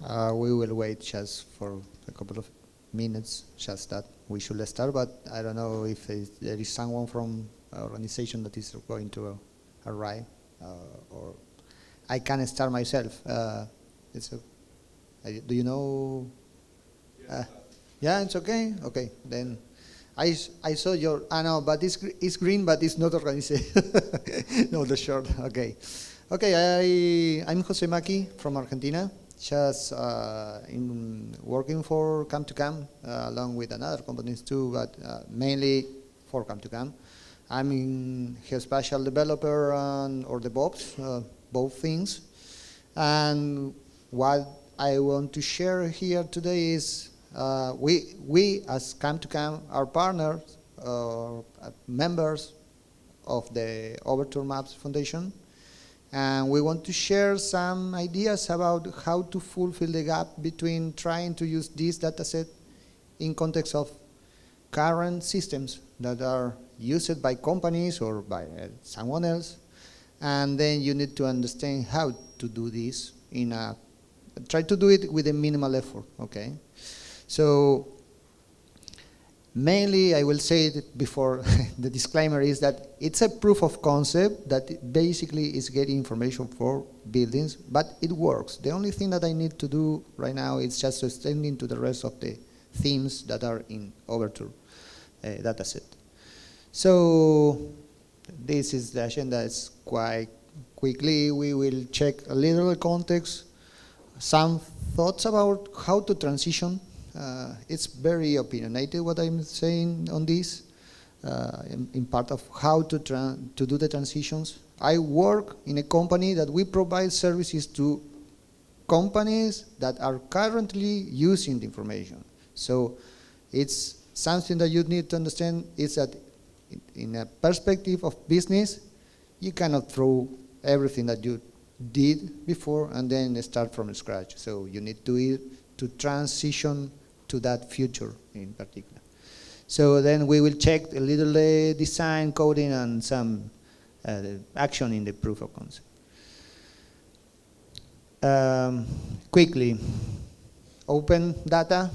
We will wait just for a couple of minutes, just that we should start, but I don't know if there is someone from our organization that is going to arrive, or I can start myself. Do you know? Yeah, it's okay? Okay, then I saw your, no, but it's green, but it's not organized. No, the short, okay. Okay, I'm Jose Maki from Argentina, just working for Come2Come, along with another companies too, but mainly for Come2Come. I'm in geospatial developer or DevOps, both things. And what I want to share here today is we as Come2Come are partners, members of the OvertureMaps Foundation, and we want to share some ideas about how to fulfill the gap between trying to use this dataset in context of current systems that are used by companies or by someone else, and then you need to understand how to do this try to do it with a minimal effort, okay? So mainly, I will say that before the disclaimer is that it's a proof of concept that basically is getting information for buildings, but it works. The only thing that I need to do right now is just extending to the rest of the themes that are in Overture dataset. So this is the agenda. It's quite quickly. We will check a little context, some thoughts about how to transition. It's very opinionated what I'm saying on this, in part of how to do the transitions. I work in a company that we provide services to companies that are currently using the information. So it's something that you need to understand is that in a perspective of business, you cannot throw everything that you did before and then start from scratch. So you need to transition to that future in particular. So then we will check a little design, coding, and some action in the proof of concept. Quickly, OpenData.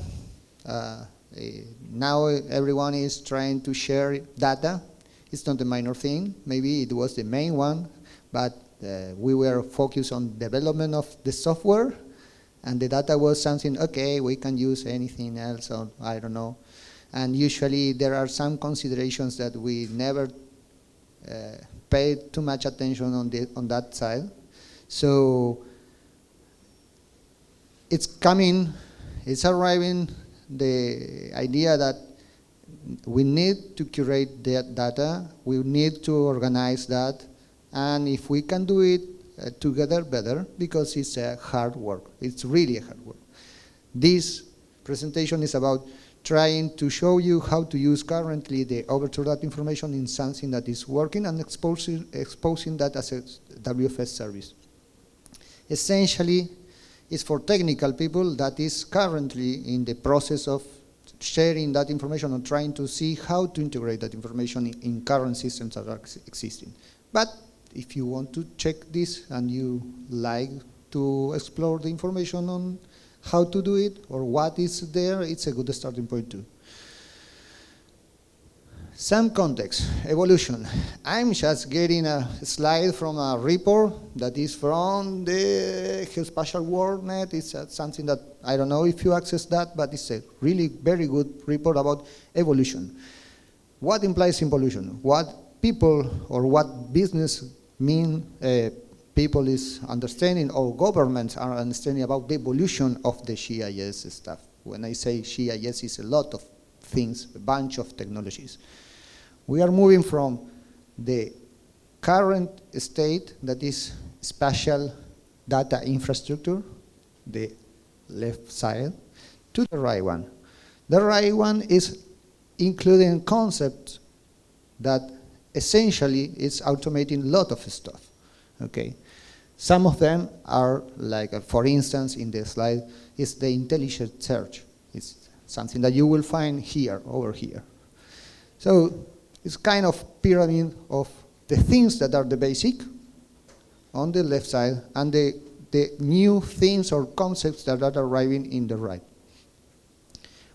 Now everyone is trying to share data. It's not a minor thing. Maybe it was the main one, but we were focused on development of the software, and the data was something, okay, we can use anything else, or I don't know. And usually there are some considerations that we never paid too much attention on that side. So it's coming, it's arriving, the idea that we need to curate that data, we need to organize that, and if we can do it together, better, because it's hard work. It's really a hard work. This presentation is about trying to show you how to use currently the Overture data information in something that is working and exposing that as a WFS service. Essentially, it's for technical people that is currently in the process of sharing that information and trying to see how to integrate that information in current systems that are existing. But if you want to check this and you like to explore the information on how to do it or what is there, it's a good starting point too. Some context, evolution. I'm just getting a slide from a report that is from the Geospatial WorldNet. It's something that, I don't know if you access that, but it's a really very good report about evolution. What implies evolution? What people or what business mean people is understanding or governments are understanding about the evolution of the GIS stuff. When I say GIS, it's a lot of things, a bunch of technologies. We are moving from the current state, that is spatial data infrastructure, the left side, to the right one. The right one is including concepts that essentially is automating a lot of stuff, okay? Some of them are like, for instance, in the slide, is the intelligent search. It's something that you will find here, over here. So it's kind of pyramid of the things that are the basic on the left side and the the new things or concepts that are arriving in the right.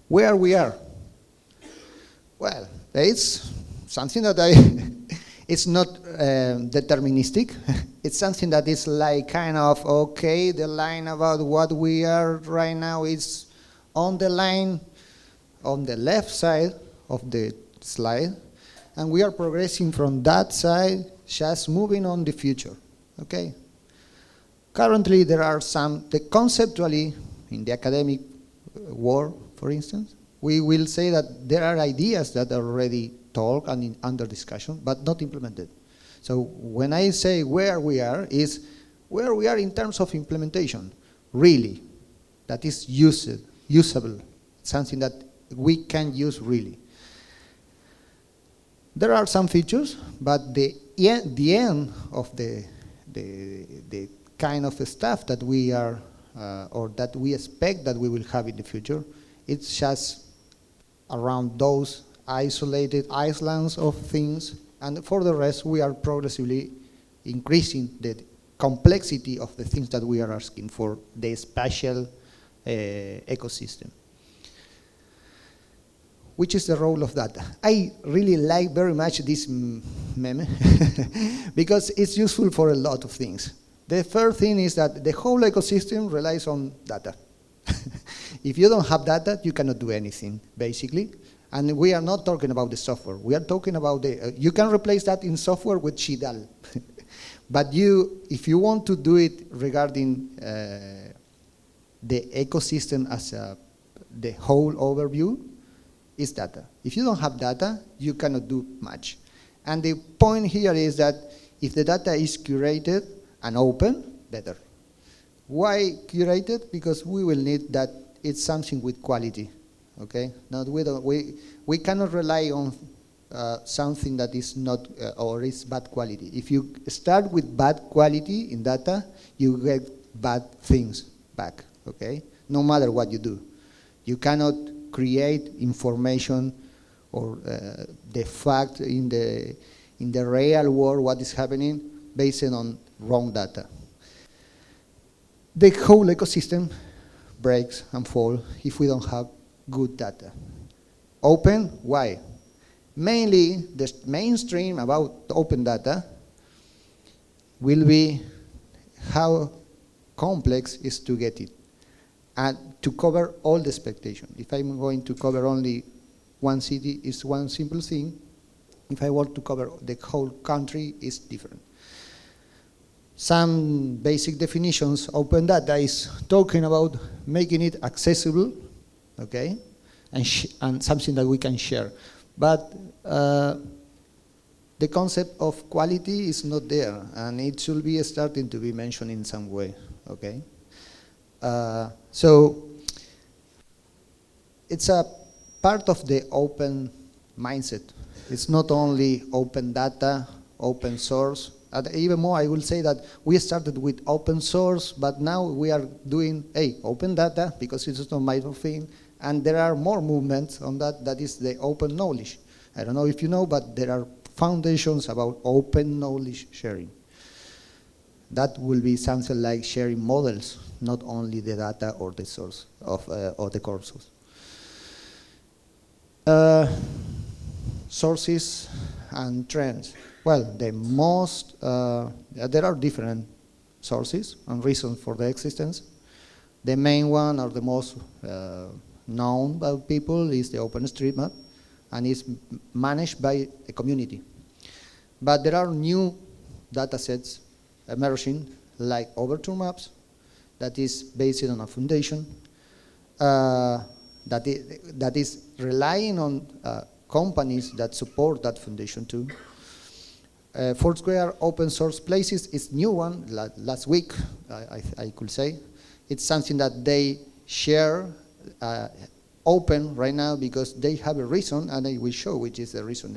Where we are? Well, it's something that it's not deterministic. It's something that is like kind of, okay, the line about what we are right now is on the line on the left side of the slide, and we are progressing from that side, just moving on the future, okay? Currently, there are conceptually, in the academic world, for instance, we will say that there are ideas that are already talked and under discussion, but not implemented. So when I say where we are, is where we are in terms of implementation, really, that is usable, something that we can use really. There are some features, but the end of the kind of stuff that we are, or that we expect that we will have in the future, it's just around those isolated islands of things, and for the rest, we are progressively increasing the complexity of the things that we are asking for the spatial ecosystem. Which is the role of data? I really like very much this meme because it's useful for a lot of things. The first thing is that the whole ecosystem relies on data. If you don't have data, you cannot do anything, basically. And we are not talking about the software. We are talking about you can replace that in software with GDAL. But if you want to do it regarding the ecosystem as the whole overview, is data. If you don't have data, you cannot do much. And the point here is that if the data is curated and open, better. Why curated? Because we will need that it's something with quality. Okay? Now we cannot rely on something that is not or is bad quality. If you start with bad quality in data, you get bad things back. Okay? No matter what you do, you cannot create information or the fact in the real world what is happening based on wrong data. The whole ecosystem breaks and falls if we don't have good data. Open, why? Mainly, the mainstream about open data will be how complex is to get it and to cover all the expectation. If I'm going to cover only one city, it's one simple thing. If I want to cover the whole country, it's different. Some basic definitions, open data is talking about making it accessible, okay, and something that we can share. But the concept of quality is not there, and it should be starting to be mentioned in some way, okay? So it's a part of the open mindset. It's not only open data, open source. And even more, I will say that we started with open source, but now we are doing open data because it's not my thing. And there are more movements on that. That is the open knowledge. I don't know if you know, but there are foundations about open knowledge sharing. That will be something like sharing models, not only the data or the source of or the core source. Sources and trends. Well, the most, there are different sources and reasons for the existence. The main one or the most known by people is the OpenStreetMap, and it's managed by a community. But there are new data sets emerging, like OvertureMaps, that is based on a foundation, that is relying on companies that support that foundation too. Foursquare open source places is new one, last week, I could say. It's something that they share open right now because they have a reason, and I will show which is the reason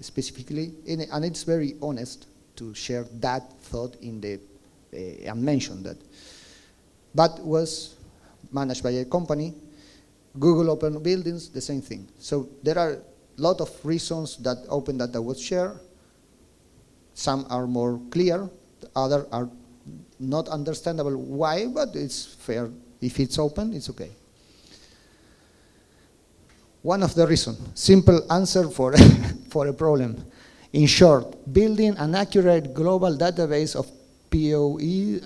specifically, and it's very honest to share that thought in the, and mention that. But was managed by a company. Google Open Buildings, the same thing. So there are a lot of reasons that open data was shared. Some are more clear, others are Not understandable why, but it's fair. If it's open, it's okay. One of the reasons, simple answer for, for a problem. In short, building an accurate global database of POE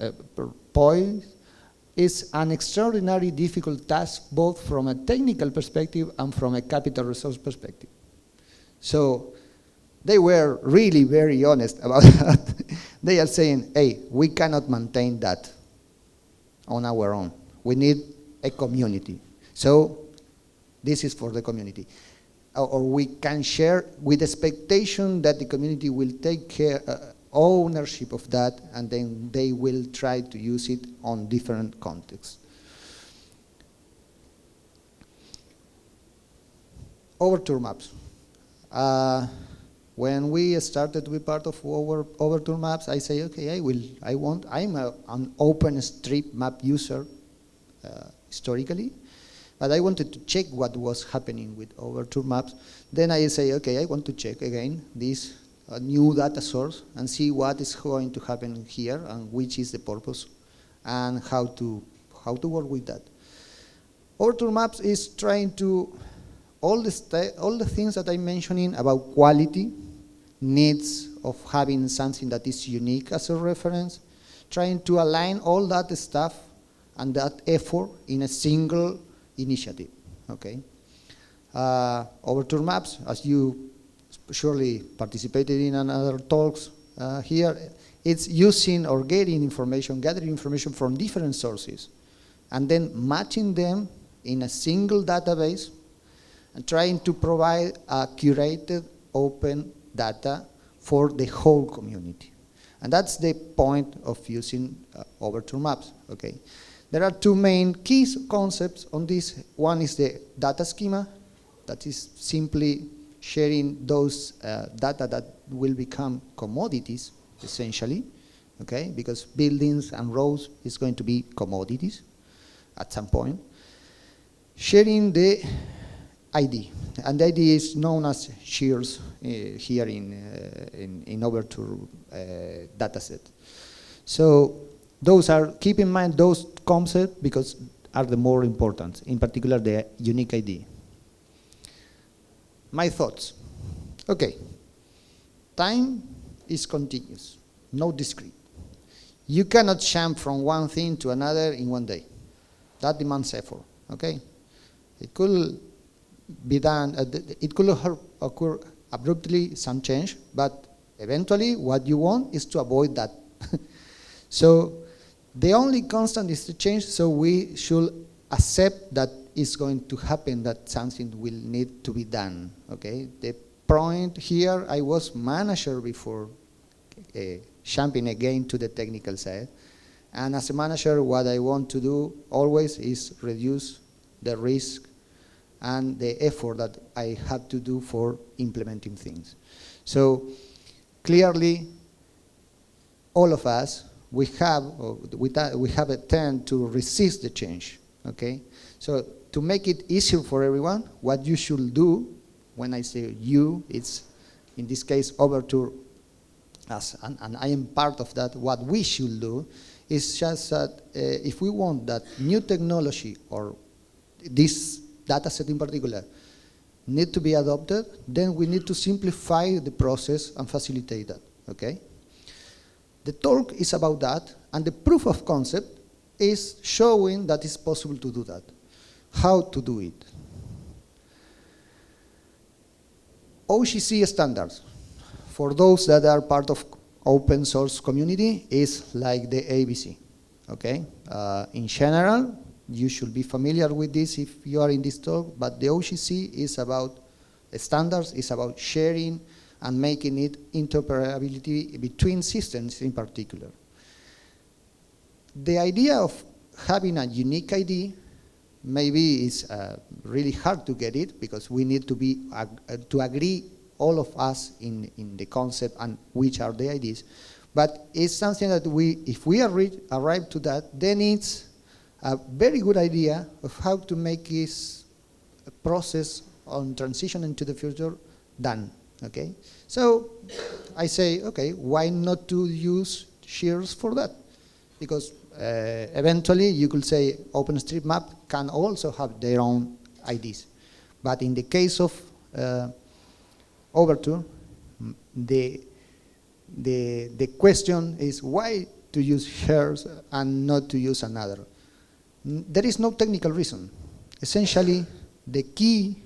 is an extraordinarily difficult task, both from a technical perspective and from a capital resource perspective. So they were really very honest about that. They are saying, hey, we cannot maintain that on our own. We need a community. So this is for the community. Or we can share with expectation that the community will take care, ownership of that, and then they will try to use it on different contexts. OvertureMaps. When we started to be part of OvertureMaps, I say, okay, I'm an OpenStreetMap user historically, but I wanted to check what was happening with OvertureMaps. Then I say, okay, I want to check again this new data source and see what is going to happen here and which is the purpose and how to work with that. OvertureMaps is trying to all the things that I'm mentioning about quality, needs of having something that is unique as a reference, trying to align all that stuff and that effort in a single initiative. Okay. OvertureMaps, as you surely participated in another talks here, it's using or gathering information from different sources, and then matching them in a single database and trying to provide a curated open data for the whole community. And that's the point of using OvertureMaps. Okay. There are two main key concepts on this. One is the data schema, that is simply sharing those data that will become commodities, essentially, okay? Because buildings and roads is going to be commodities at some point. Sharing the ID, and the ID is known as shares here in Overture dataset. So those are, keep in mind those concepts because are the more important, in particular the unique ID. My thoughts. Okay, time is continuous, no discrete. You cannot jump from one thing to another in one day. That demands effort, okay? It could be done, it could occur abruptly, some change, but eventually what you want is to avoid that. So the only constant is the change, so we should accept that it's going to happen, that something will need to be done, okay? The point here, I was manager before jumping again to the technical side. And as a manager, what I want to do always is reduce the risk and the effort that I have to do for implementing things. So clearly, all of us, we have a tend to resist the change, okay? So to make it easier for everyone, what you should do, when I say you, it's in this case Overture, and I am part of that, what we should do is just that if we want that new technology or this data set in particular need to be adopted, then we need to simplify the process and facilitate that, okay? The talk is about that, and the proof of concept is showing that it's possible to do that. How to do it? OGC standards, for those that are part of open source community, is like the ABC, okay? In general, you should be familiar with this if you are in this talk, but the OGC is about standards, is about sharing and making it interoperability between systems in particular. The idea of having a unique ID maybe is really hard to get it because we need to be to agree all of us in the concept and which are the IDs. But it's something that if we arrive to that, then it's a very good idea of how to make this process on transition into the future done, okay? So I say, okay, why not to use shares for that? because eventually you could say OpenStreetMap can also have their own IDs. But in the case of Overture, the question is why to use hers and not to use another. There is no technical reason. Essentially, the key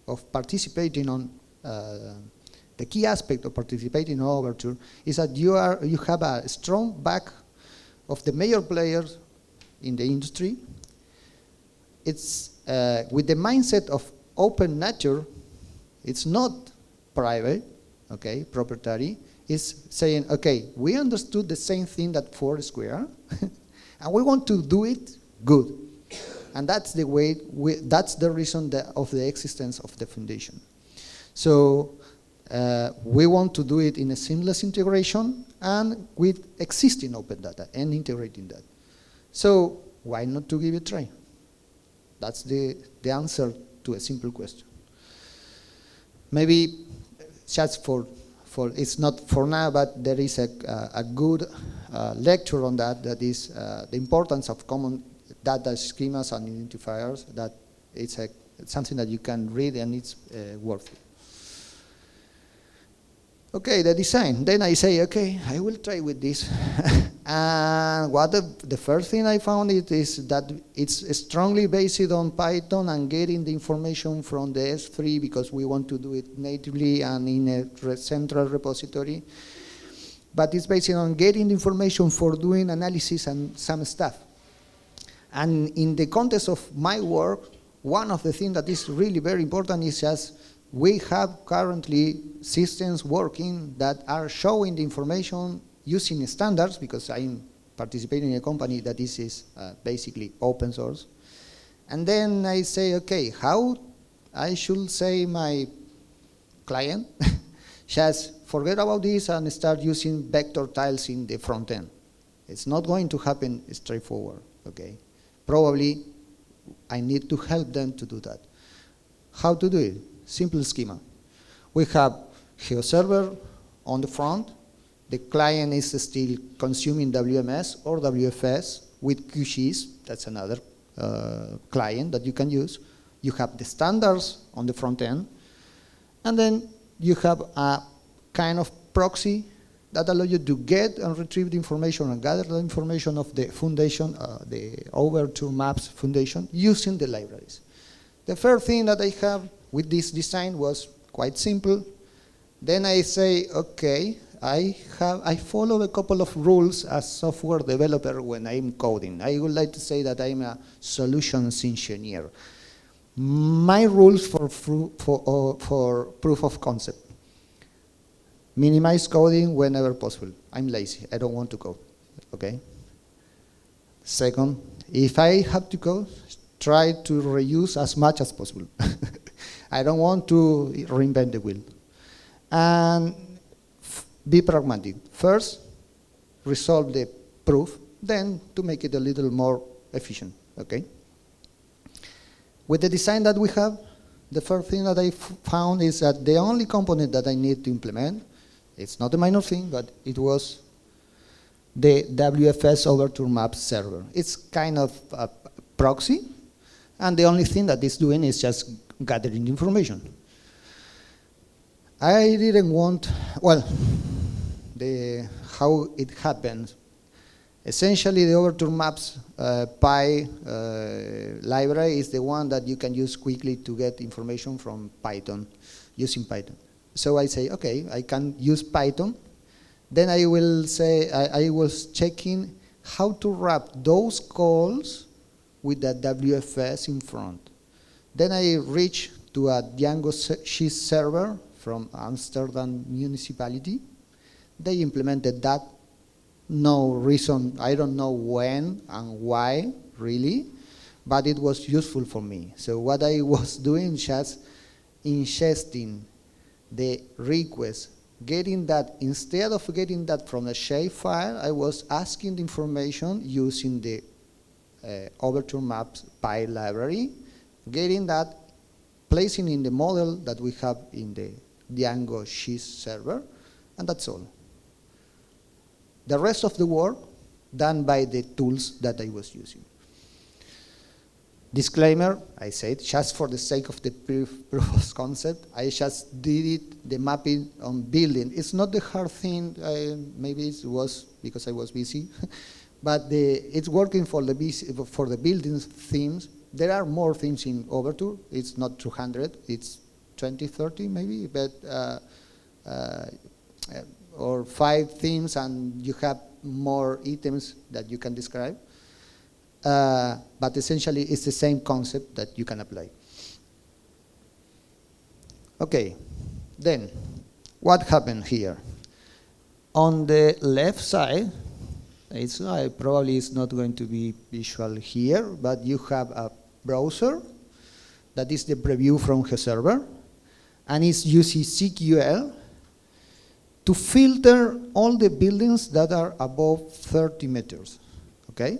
of participating on the key aspect of participating in Overture is that you have a strong back of the major players in the industry. It's with the mindset of open nature. It's not private, okay, proprietary. It's saying, okay, we understood the same thing that Foursquare, and we want to do it good. And that's the way, that's the reason of the existence of the foundation. So we want to do it in a seamless integration and with existing OpenData and integrating that. So why not to give it a try? That's the answer to a simple question. Maybe just for it's not for now, but there is a good lecture on that is the importance of common data schemas and identifiers, that it's something that you can read and it's worth it. Okay, the design. Then I say, okay, I will try with this. And what the first thing I found is that it's strongly based on Python and getting the information from the S3 because we want to do it natively and in a central repository. But it's based on getting the information for doing analysis and some stuff. And in the context of my work, one of the things that is really very important is just we have currently systems working that are showing the information using standards, because I'm participating in a company that this is basically open source. And then I say, okay, how I should say my client just forget about this and start using vector tiles in the front end. It's not going to happen straightforward, okay? Probably I need to help them to do that. How to do it? Simple schema. We have GeoServer on the front. The client is still consuming WMS or WFS with QGIS. That's another client that you can use. You have the standards on the front end. And then you have a kind of proxy that allows you to get and retrieve the information and gather the information of the foundation, the OvertureMaps foundation, using the libraries. The first thing that I have with this design was quite simple. Then I say, okay, I follow a couple of rules as software developer when I'm coding. I would like to say that I'm a solutions engineer. My rules for proof of concept: minimize coding whenever possible. I'm lazy, I don't want to code, okay? Second, if I have to code, try to reuse as much as possible. I don't want to reinvent the wheel. And be pragmatic. First, resolve the proof, then to make it a little more efficient, okay? With the design that we have, the first thing that I found is that the only component that I need to implement, it's not a minor thing, but it was the WFS OvertureMaps server. It's kind of a proxy, and the only thing that it's doing is just gathering information. I didn't want, well, how it happens. Essentially, the OvertureMaps Py library is the one that you can use quickly to get information from Python, using Python. So I say, okay, I can use Python. Then I will say, I was checking how to wrap those calls with the WFS in front. Then I reached to a Django GeoServer from Amsterdam municipality. They implemented that. No reason, I don't know when and why, really, but it was useful for me. So what I was doing, just ingesting the request, getting that, instead of getting that from a shape file, I was asking the information using the OvertureMaps Py library, getting that, placing in the model that we have in the Django GeoServer, and that's all. The rest of the work done by the tools that I was using. Disclaimer, I said, just for the sake of the proof of concept, I just did it, the mapping on building. It's not the hard thing, maybe it was because I was busy, but it's working for the building themes. There are more themes in Overture. It's not 200, it's 20, 30 maybe, but or 5 themes, and you have more items that you can describe. But essentially, it's the same concept that you can apply. Okay, then, what happened here? On the left side, probably it's not going to be visual here, but you have a browser that is the preview from GeoServer, and it's using CQL to filter all the buildings that are above 30 meters, okay?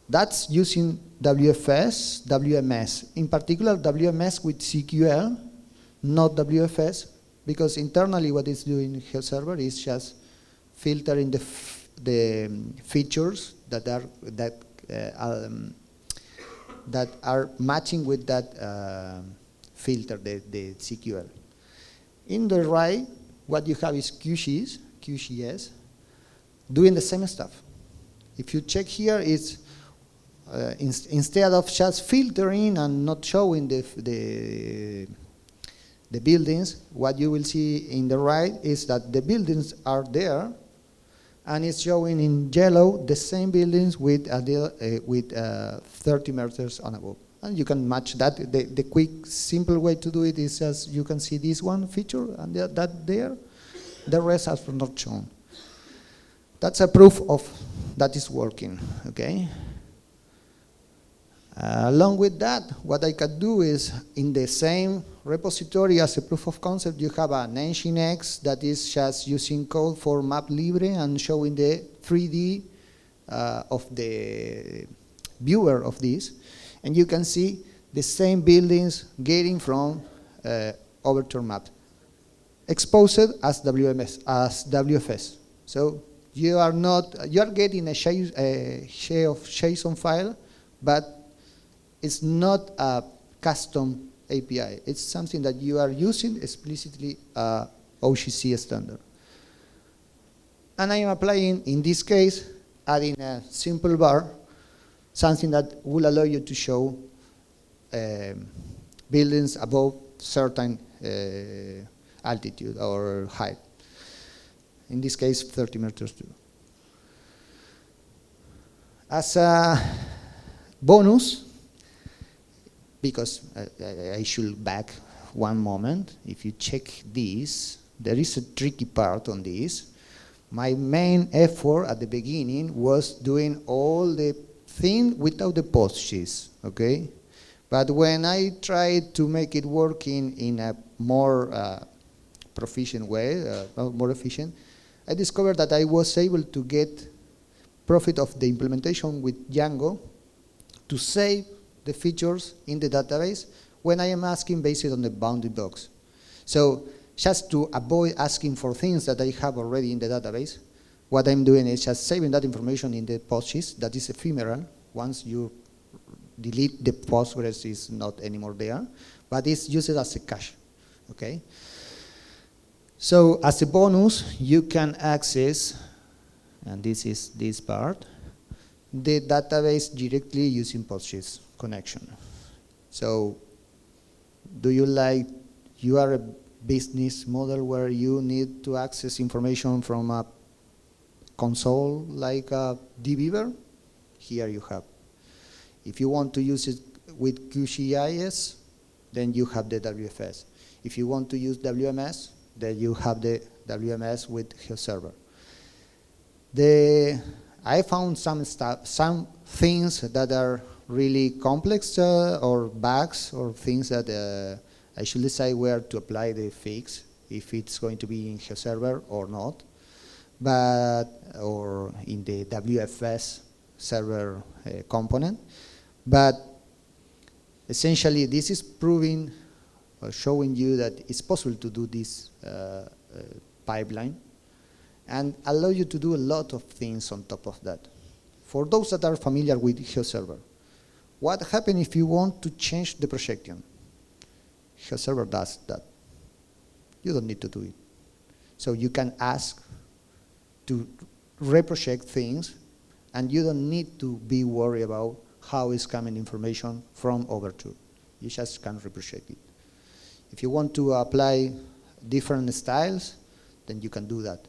That's using WFS, WMS. In particular, WMS with CQL, not WFS, because internally what it's doing in GeoServer is just filtering the features that are matching with that filter, the CQL. In the right, what you have is QGIS, doing the same stuff. If you check here, it's instead of just filtering and not showing the buildings, what you will see in the right is that the buildings are there, and it's showing in yellow the same buildings with 30 meters and above. And you can match that. The quick, simple way to do it is just you can see this one feature and that there. The rest are not shown. That's a proof of that is working, okay? Along with that, what I can do is, in the same repository as a proof of concept, you have an Nginx that is just using code for MapLibre and showing the 3D of the viewer of this. And you can see the same buildings getting from OvertureMaps, exposed as WFS. So you are getting a share of JSON file, but it's not a custom API. It's something that you are using explicitly OGC standard. And I am applying, in this case, adding a simple bar, something that will allow you to show buildings above certain altitude or height. In this case, 30 meters too. As a bonus, because I should back one moment, if you check this, there is a tricky part on this. My main effort at the beginning was doing all the thing without the PostGIS, okay? But when I tried to make it working in a more proficient way, more efficient, I discovered that I was able to get profit of the implementation with Django to save the features in the database when I am asking based on the bounded box. So just to avoid asking for things that I have already in the database, what I'm doing is just saving that information in the PostGIS that is ephemeral. Once you delete the Postgres, it's not anymore there, but it's used as a cache, okay? So as a bonus, you can access, and this is this part, the database directly using PostGIS connection. So do you are a business model where you need to access information from a console like a dbeaver? Here you have. If you want to use it with QGIS, then you have the WFS. If you want to use WMS, then you have the WMS with GeoServer. I found some things that are really complex or bugs or things that I should decide where to apply the fix, if it's going to be in GeoServer or not, or in the WFS server component. But essentially, this is proving or showing you that it's possible to do this pipeline. and allow you to do a lot of things on top of that. For those that are familiar with GeoServer, what happens if you want to change the projection? GeoServer does that. You don't need to do it. So you can ask to reproject things, and you don't need to be worried about how is coming information from Overture. You just can reproject it. If you want to apply different styles, then you can do that.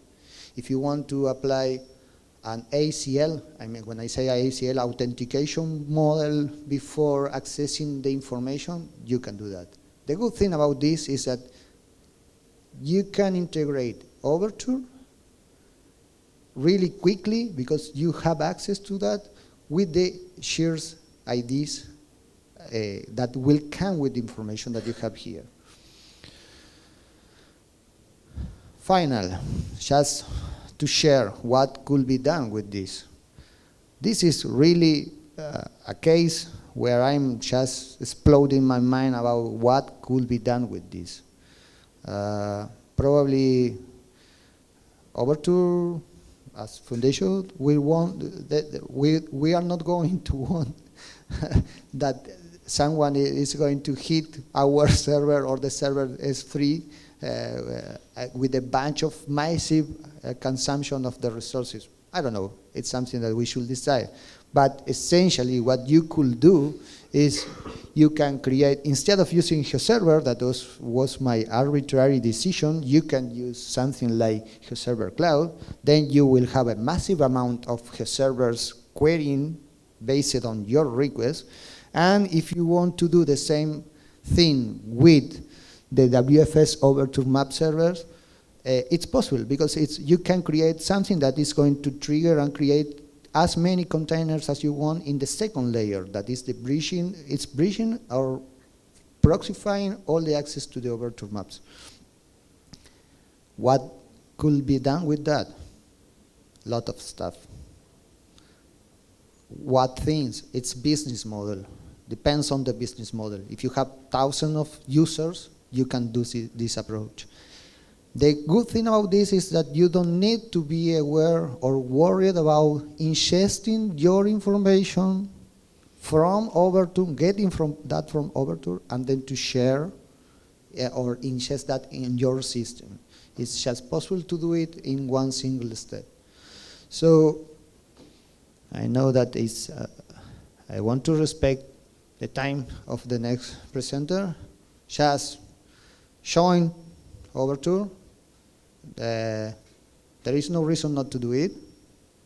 If you want to apply an ACL, I mean, when I say ACL, authentication model before accessing the information, you can do that. The good thing about this is that you can integrate Overture really quickly because you have access to that with the shares IDs that will come with the information that you have here. Final, just to share what could be done with this. This is really a case where I'm just exploding my mind about what could be done with this. Probably Overture as foundation, we are not going to want that someone is going to hit our server or the server S3 with a bunch of massive consumption of the resources. I don't know, it's something that we should decide. But essentially what you could do is you can create, instead of using GeoServer, that was my arbitrary decision, you can use something like GeoServer Cloud. Then you will have a massive amount of GeoServers querying based on your request. And if you want to do the same thing with the WFS OvertureMaps servers, it's possible because you can create something that is going to trigger and create as many containers as you want in the second layer, that is the bridging. It's bridging or proxying all the access to the OvertureMaps. What could be done with that? A lot of stuff. What things? It's business model. Depends on the business model. If you have thousands of users, you can do this approach. The good thing about this is that you don't need to be aware or worried about ingesting your information from Overture, getting that from Overture, and then to share or ingest that in your system. It's just possible to do it in one single step. So I know that I want to respect the time of the next presenter. Just showing Overture. There is no reason not to do it.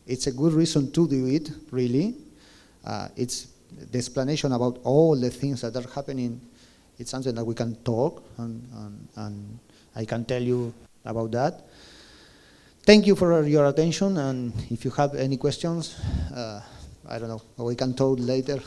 It's a good reason to do it, really. It's the explanation about all the things that are happening. It's something that we can talk, and I can tell you about that. Thank you for your attention, and if you have any questions, I don't know, we can talk later.